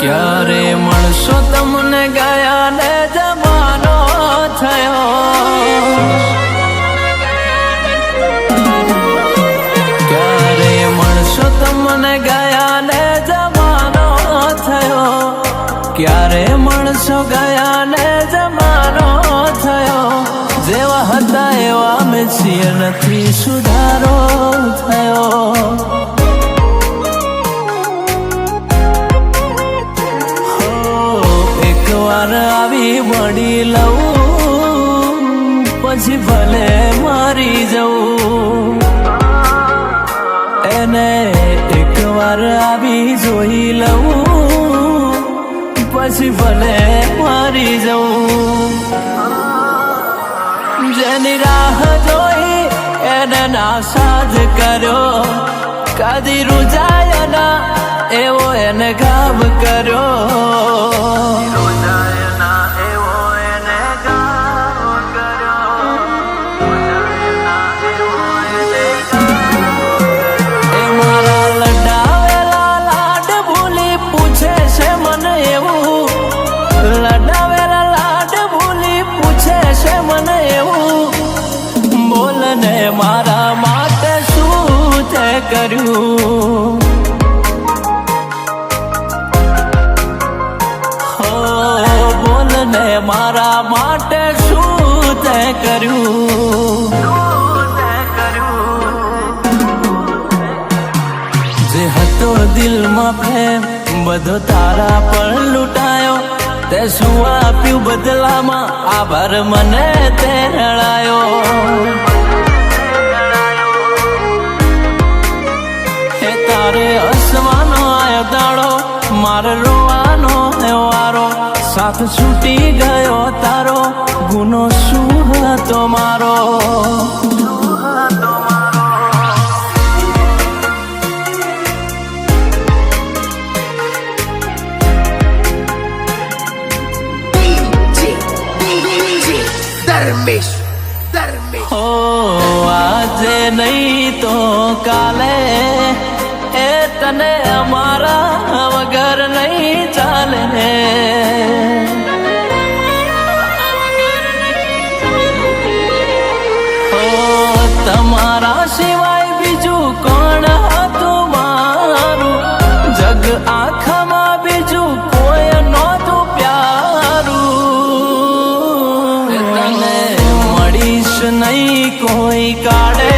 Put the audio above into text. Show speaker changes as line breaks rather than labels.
ક્યારે મળશો તમને ગયા ને જમાનો થયો, ક્યારે મળશો તમને ગયા ને જમાનો થયો, ક્યારે મળશો ગયા ને જમાનો થયો, જેવા હતા એવા અમે છીએ નથી સુધારો થયો। આવી વળી લઉં પછી ભલે મારી જવું, એને એકવાર આવી જોઈ લઉં પછી ભલે મારી જવું, જેની રાહ જોઈ એને નાસાદ કર્યો, કદી રૂજાય ના એવો એને ગામ કર્યો, મારા માટે શું તે કર્યું, હો બોલ ને મારા માટે શું તે કર્યું, જે હતો દિલમાં પ્રેમ બધો તારા પર લૂંટાયો, તે શું આપ્યું બદલામાં આભાર મને તે રડાયો, તારે હસવાનો આયો દાડો મારે રોવાનો વારો, સાથ છૂટી ગયો તારો ગુનો શું હતો મારો, હો આજે નહીં તો કાલે એ તને અમારા વગર નહીં ચાલે ને, ઓ તમારા સિવાય બીજું કોણ હતું મારું, જગ આખામાં બીજું કોઈ નહોતું પ્યારું, તને મળીશ નહીં કોઈ કાઢે